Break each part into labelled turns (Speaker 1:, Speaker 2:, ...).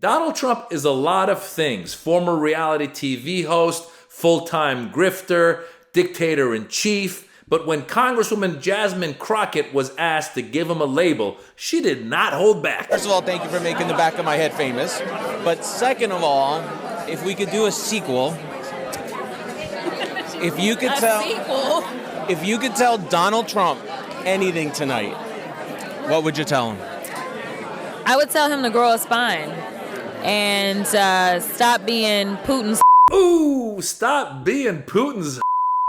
Speaker 1: Donald Trump is a lot of things. Former reality TV host, full-time grifter, dictator-in-chief. But when Congresswoman Jasmine Crockett was asked to give him a label, she did not hold back.
Speaker 2: First of all, thank you for making the back of my head famous. But second of all, if we could do a sequel, if you could tell Donald Trump anything tonight, what would you tell him?
Speaker 3: I would tell him to grow a spine and stop being Putin's.
Speaker 1: Ooh, stop being Putin's.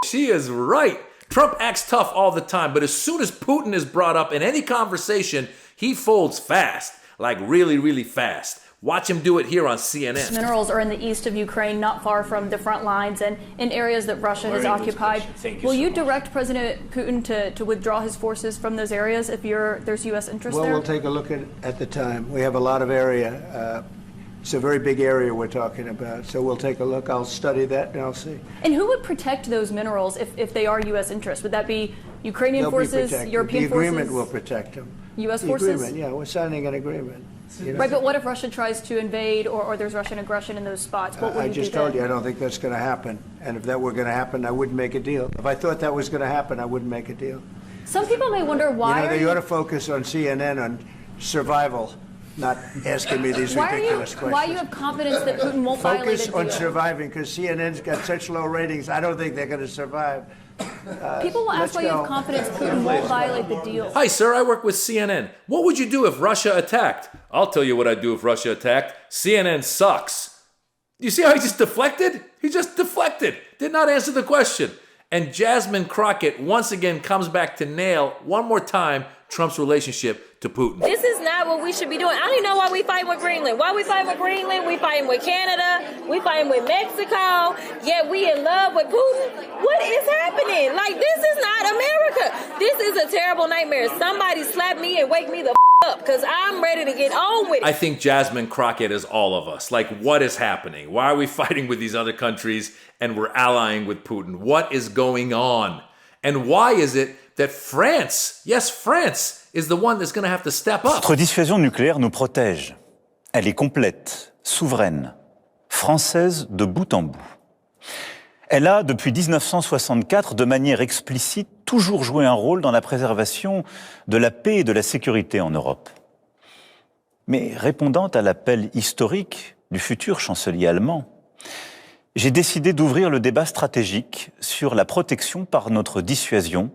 Speaker 1: She is right. Trump acts tough all the time, but as soon as Putin is brought up in any conversation, he folds fast, like really, really fast. Watch him do it here on CNN.
Speaker 4: Minerals are in the east of Ukraine, not far from the front lines and in areas that Russia has occupied. Will you direct President Putin to withdraw his forces from those areas if there's U.S. interest there?
Speaker 5: Well, we'll take a look at the time. We have a lot of area. It's a very big area we're talking about, so we'll take a look. I'll study that and I'll see.
Speaker 4: And who would protect those minerals if they are U.S. interests? Would that be Ukrainian forces, European forces?
Speaker 5: The agreement will protect them.
Speaker 4: U.S. forces?
Speaker 5: The agreement, yeah, we're signing an agreement. You know?
Speaker 4: Right, but what if Russia tries to invade or there's Russian aggression in those spots? What would
Speaker 5: I
Speaker 4: you do
Speaker 5: just told
Speaker 4: then?
Speaker 5: you I don't think that's going to happen. And if that were going to happen, I wouldn't make a deal. If I thought that was going to happen, I wouldn't make a deal.
Speaker 4: Some people may wonder why
Speaker 5: they ought to focus on CNN on survival, not asking me these ridiculous questions.
Speaker 4: Why you have confidence that Putin won't violate a deal?
Speaker 5: Focus on surviving, because CNN's got such low ratings. I don't think they're going to survive.
Speaker 4: People will ask why you have confidence Putin won't violate the deal.
Speaker 1: Hi, sir. I work with CNN. What would you do if Russia attacked? I'll tell you what I'd do if Russia attacked. CNN sucks. You see how he just deflected? He just deflected. Did not answer the question. And Jasmine Crockett once again comes back to nail one more time Trump's relationship to Putin.
Speaker 3: This is not what we should be doing. I don't even know why we fighting with Greenland. Why we fighting with Greenland? We fighting with Canada. We fighting with Mexico. Yet we in love with Putin. What is happening? Like, this is not America. This is a terrible nightmare. Somebody slap me and wake me the up, because I'm ready to get on with it.
Speaker 1: I think Jasmine Crockett is all of us. Like, what is happening? Why are we fighting with these other countries and we're allying with Putin? What is going on? And why is it that France, yes, France, is the one that's going to have to step up?
Speaker 6: Notre dissuasion nucléaire nous protège. Elle est complète, souveraine, française de bout en bout. Elle a, depuis 1964, de manière explicite, toujours joué un rôle dans la préservation de la paix et de la sécurité en Europe. Mais répondant à l'appel historique du futur chancelier allemand, j'ai décidé d'ouvrir le débat stratégique sur la protection par notre dissuasion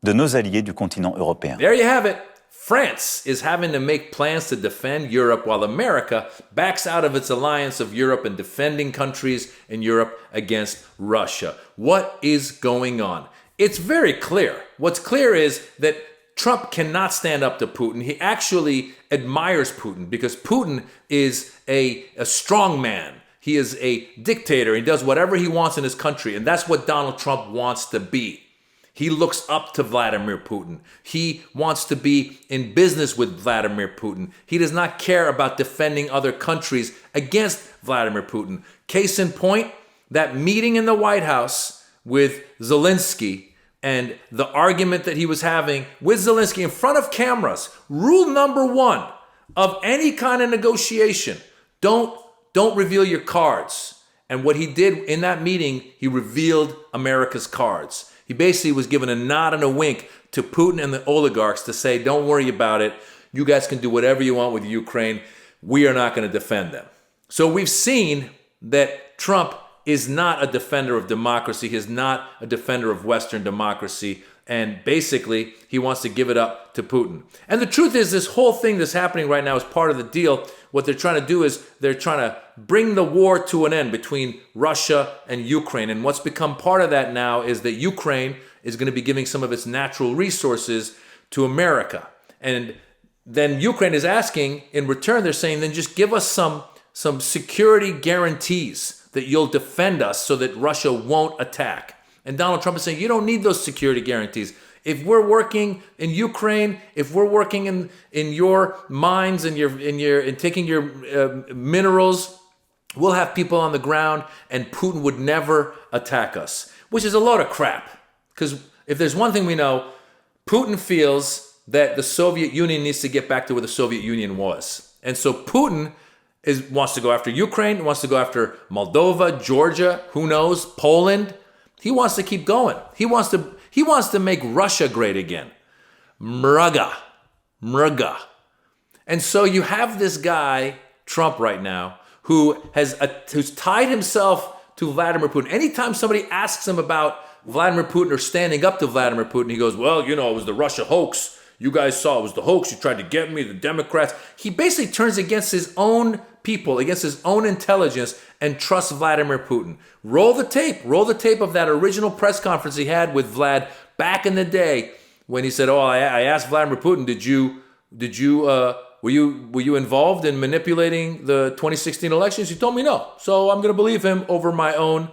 Speaker 6: de nos alliés du continent européen.
Speaker 1: There you have it. France is having to make plans to defend Europe while America backs out of its alliance of Europe and defending countries in Europe against Russia. What is going on? It's very clear. What's clear is that Trump cannot stand up to Putin. He actually admires Putin because Putin is a strong man. He is a dictator. He does whatever he wants in his country, and that's what Donald Trump wants to be. He looks up to Vladimir Putin. He wants to be in business with Vladimir Putin. He does not care about defending other countries against Vladimir Putin. Case in point, that meeting in the White House with Zelensky and the argument that he was having with Zelensky in front of cameras. Rule number one of any kind of negotiation, don't reveal your cards. And what he did in that meeting, he revealed America's cards. He basically was given a nod and a wink to Putin and the oligarchs to say, don't worry about it. You guys can do whatever you want with Ukraine. We are not going to defend them. So we've seen that Trump is not a defender of democracy. He is not a defender of Western democracy. And basically, he wants to give it up to Putin. And the truth is, this whole thing that's happening right now is part of the deal. What they're trying to do is they're trying to bring the war to an end between Russia and Ukraine. And what's become part of that now is that Ukraine is going to be giving some of its natural resources to America. And then Ukraine is asking, in return, they're saying, then just give us some security guarantees that you'll defend us so that Russia won't attack. And Donald Trump is saying, you don't need those security guarantees. If we're working in Ukraine, if we're working in your mines and in taking your minerals, we'll have people on the ground and Putin would never attack us, which is a load of crap. Because if there's one thing we know, Putin feels that the Soviet Union needs to get back to where the Soviet Union was. And so Putin wants to go after Ukraine, wants to go after Moldova, Georgia, who knows, Poland. He wants to keep going. He wants to make Russia great again. Mrga. And so you have this guy, Trump right now, who's tied himself to Vladimir Putin. Anytime somebody asks him about Vladimir Putin or standing up to Vladimir Putin, he goes, well, you know, it was the Russia hoax. You guys saw it was the hoax. You tried to get me, the Democrats. He basically turns against his own people, against his own intelligence, and trusts Vladimir Putin. Roll the tape of that original press conference he had with Vlad back in the day when he said, oh, I asked Vladimir Putin, were you involved in manipulating the 2016 elections? He told me no. So I'm going to believe him over my own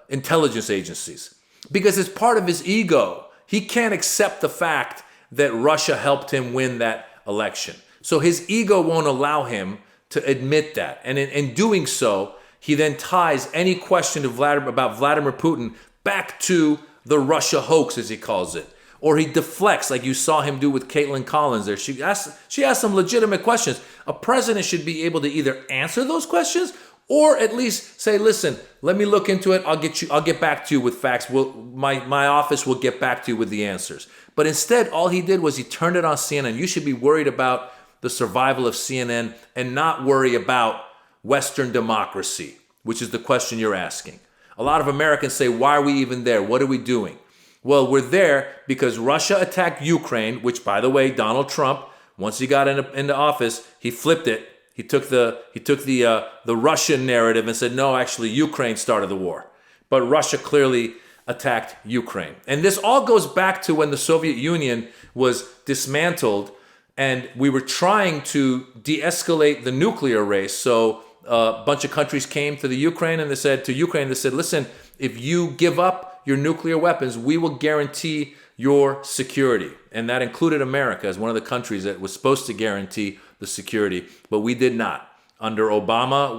Speaker 1: intelligence agencies. Because it's part of his ego. He can't accept the fact that Russia helped him win that election. So his ego won't allow him to admit that. And in doing so, he then ties any question about Vladimir Putin back to the Russia hoax, as he calls it. Or he deflects, like you saw him do with Caitlin Collins there. She asked some legitimate questions. A president should be able to either answer those questions or at least say, listen, let me look into it. I'll get back to you with facts. My office will get back to you with the answers. But instead, all he did was he turned it on CNN. You should be worried about the survival of CNN and not worry about Western democracy, which is the question you're asking. A lot of Americans say, why are we even there? What are we doing? Well, we're there because Russia attacked Ukraine, which, by the way, Donald Trump, once he got into office, he flipped it. He took the Russian narrative and said, no, actually, Ukraine started the war. But Russia clearly attacked Ukraine. And this all goes back to when the Soviet Union was dismantled and we were trying to de-escalate the nuclear race. So a bunch of countries came to the Ukraine and they said, listen, if you give up your nuclear weapons, we will guarantee your security. And that included America as one of the countries that was supposed to guarantee the security, but we did not. Under Obama,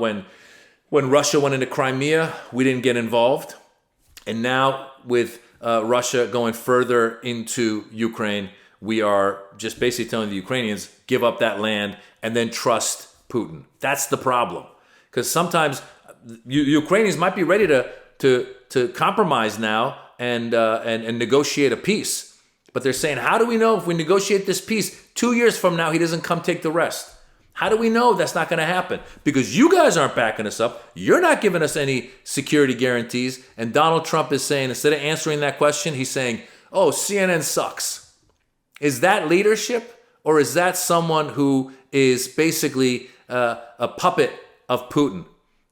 Speaker 1: when Russia went into Crimea, we didn't get involved. And now with Russia going further into Ukraine, we are just basically telling the Ukrainians, give up that land and then trust Putin. That's the problem. Because sometimes Ukrainians might be ready to compromise now and negotiate a peace. But they're saying, how do we know if we negotiate this peace, 2 years from now, he doesn't come take the rest? How do we know that's not going to happen? Because you guys aren't backing us up. You're not giving us any security guarantees. And Donald Trump is saying, instead of answering that question, he's saying, oh, CNN sucks. Is that leadership? Or is that someone who is basically a puppet of Putin?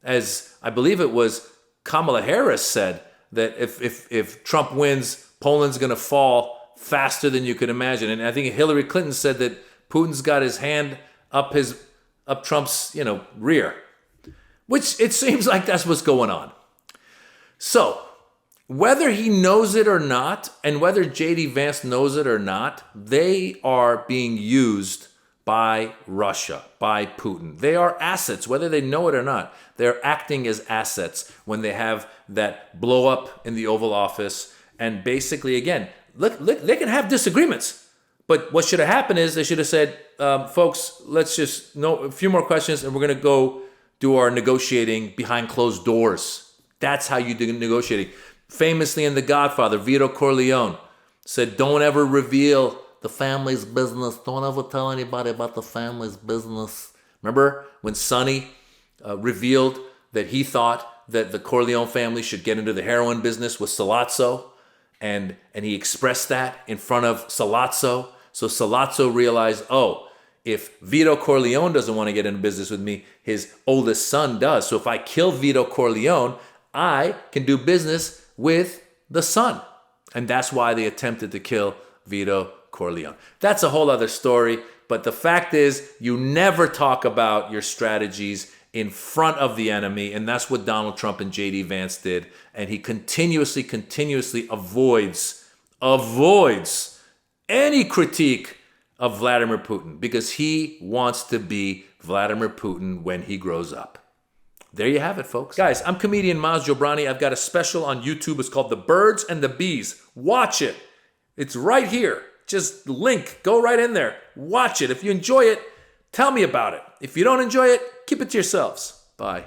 Speaker 1: As I believe it was Kamala Harris said, that if Trump wins, Poland's going to fall faster than you could imagine. And I think Hillary Clinton said that Putin's got his hand up Trump's, rear, which it seems like that's what's going on. So whether he knows it or not, and whether J.D. Vance knows it or not, they are being used by Russia, by Putin. They are assets, whether they know it or not. They're acting as assets when they have that blow up in the Oval Office. And basically, again, look, they can have disagreements. But what should have happened is they should have said, folks, let's just know a few more questions and we're going to go do our negotiating behind closed doors. That's how you do negotiating. Famously in The Godfather, Vito Corleone said, don't ever reveal the family's business. Don't ever tell anybody about the family's business. Remember when Sonny revealed that he thought that the Corleone family should get into the heroin business with Sollozzo? And he expressed that in front of Sollozzo. So Sollozzo realized, oh, if Vito Corleone doesn't want to get into business with me, his oldest son does. So if I kill Vito Corleone, I can do business with the son. And that's why they attempted to kill Vito Corleone. That's a whole other story. But the fact is, you never talk about your strategies in front of the enemy. And that's what Donald Trump and J.D. Vance did. And he continuously avoids any critique of Vladimir Putin because he wants to be Vladimir Putin when he grows up. There you have it, folks. Guys, I'm comedian Maz Jobrani. I've got a special on YouTube. It's called The Birds and the Bees. Watch it. It's right here. Just link. Go right in there. Watch it. If you enjoy it, tell me about it. If you don't enjoy it, keep it to yourselves. Bye.